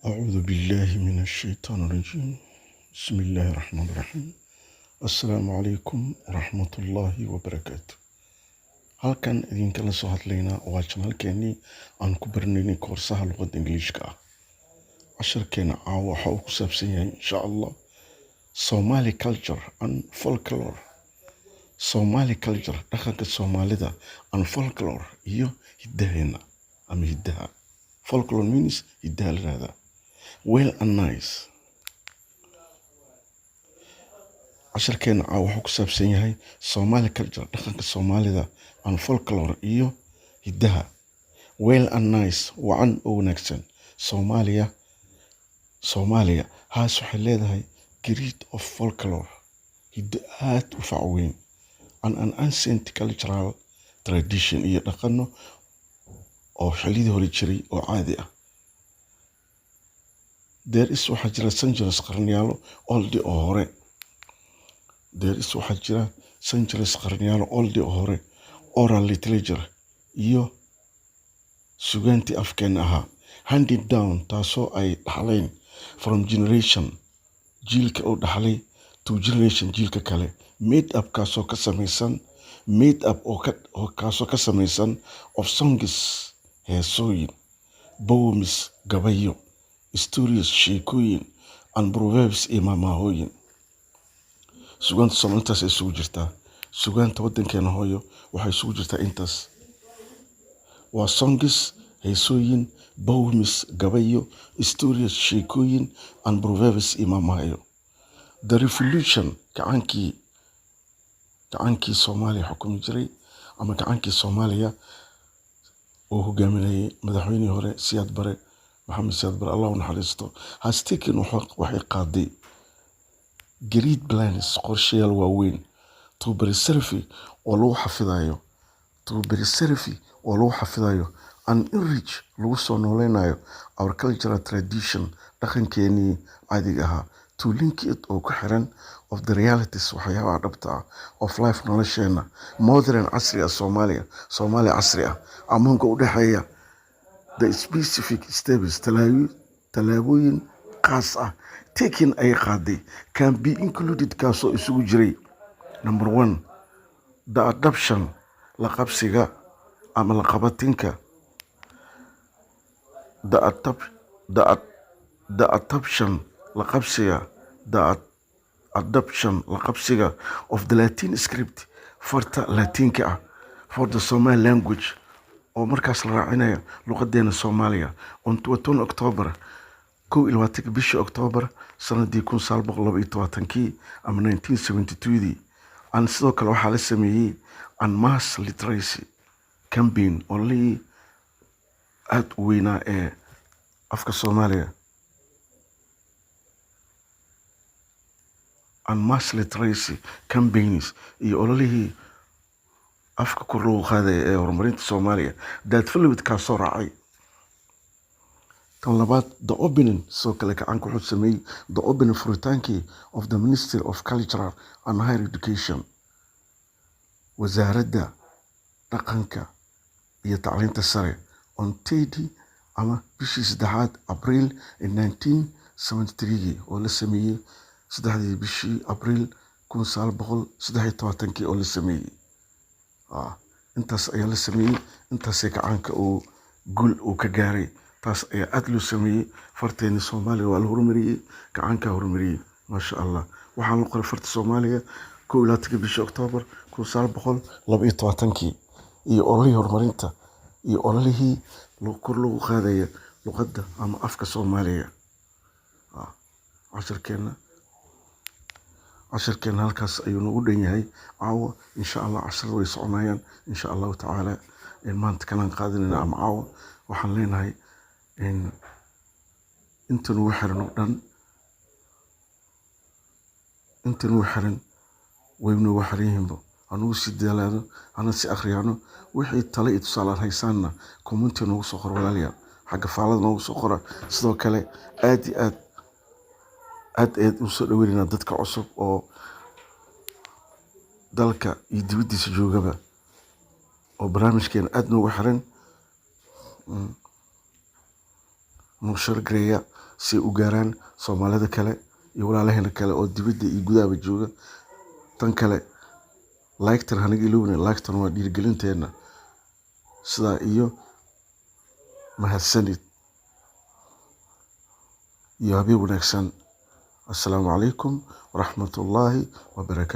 أعوذ بالله من الشيطان الرجيم. بسم الله الرحمن الرحيم. السلام عليكم ورحمة الله وبركاته. halkan idinkala soo hadlaynaa waa janaalkeenii aan ku baranaynay koorsaha luqadda ingiliishka ah. casharkeena caawa waxa uu ku saabsan yahay insha allah Somali culture and folklore. Somali culture, dhaqanka Soomaalida, and folklore, iyo hiddaheena ama hiddaha. Folklore means hiddaha la yiraahdaa. Well and nice. casharkeena caawa wuxuu ku saabsan yahay Somali culture, dhaqanka Soomaalida, and folklore, iyo hiddaha. Well and nice, wacan oo wanaagsan. Soomaaliya haas waxay leedahay greed of folklore, hiddo aad u fac weyn, and an ancient cultural tradition, iyo dhaqanno oo xillidii hore jiray oo caadi ah. waxaa jira centuries qarniyaalo oldi oo hore. waxaa jira centuries qarniyaalo oldi oo hore, oral literature iyo sugaantii afkeena ahaa, handed down, taasoo ay dhaxleen from generation, jiilka oo dhaxlay to generation, jiilka kale. Made up kaasoo ka samaysan of songs, heesooyin, poems, gabayo, stories, sheekooyin, and proverbs iyo maamahooyin. sugaanta Soomaaliya intaas ay isugu jirtaa. sugaanta waddankeena hooyo waxay isugu jirtaa intaas. waa songs, heesooyin, poems, gabayo, stories, sheekooyin, and proverbs iyo maamahayo. The revolution, gacaankii Soomaaliya xukumi jiray, ama gacaankii Soomaaliya oo hogaaminayay madaxweynihii hore Maxamed Siyaad Bare, Allah u naxariisto, has taken, waxay qaaday great plans, qorshayaal waaweyn, to preserve oo lagu xafidayo, and enrich, lagu soo nooleynayo our cultural tradition, dhaqankeenii caadiga ahaa, to link it oo ku xiran of the realities, waxyaabaha dhabta ah of life, nolosheena modern, casri ah, Soomaaliya casri ah, amoonka u dhexeeya the specific steps, tallaabooyin qaas ah taken ay qaaday, can be included, kaasoo isugu jiray: number 1, the adoption, la qabsiga ama la qabatinka, the adoption, la qabsiga of the Latin script, farta Latinka ah, for the Somali language, oo markaas la raacinayo luqadeena Soomaaliya, on 20 October, 21 bishii October sanadii 1922 ama 1972. and sidoo kale waxaa la sameeyey an mass literacy campaign oo lii aad u weynaa ee afka Soomaaliya. and mass literacy campaigns iyo ololihii afka kor loogu qaaday ee horumarinta Soomaaliya, that followed, kaasoo raacay. tan labaad, the opening, sidoo kale gacanka wuxuu sameeyey the opening, furitaankii of the Ministry of Culture and Higher Education, wasaaradda dhaqanka iyo tacliinta sare, on 30 ama bishii 3 April 1973 oo la sameeyey 3 bishii April 1923 oo la sameeyey. intaas ayaa la sameeyey, intaasay gacanka uu guul uu ka gaaray, taas ayaa aad loo sameeyey. farteeni Soomaaliya waa la horumariyey, gacanka horumariyey, maasha Allah. waxaa la qoray farta Soomaaliya 21 bishii October 1922 iyo ololihii horumarinta iyo ololihii kor loogu qaadaya luqadda ama afka Soomaaliya. casharkeena halkaas ayuu nagu dhan yahay caawa. insha Allah casharada way soconayaan insha Allahu tacaala. maanta kanaan qaadanayna ama caawa waxaan leenahay intan ugu xiran oo dhan, intan ugu xiran wayna ugu xiran yihiinba. anugu si dadaalaano, ana si akhriyano, wixii tale iyo tusaale haysaanna comment noogu soo qor walaalayaal, xagga faalada noogu soo qora. sidoo kale aad iyo aad u soo dhaweynaa dadka cusub oo dalka iyo dibaddiisa joogaba oo barnaamijkeena aad noogu xiran. noo sheer gareeya si u gaaraan Soomaalida kale iyo walaalahayna kale oo dibadda iyo gudaha jooga. tan kale like-tan hanaga ilowna, like-tan waa dhiirigelinteena. sidaa iyo mahadsanid iyo habeen wanaagsan. assalaamu calaykum waraxmatullaahi wabarakaatu.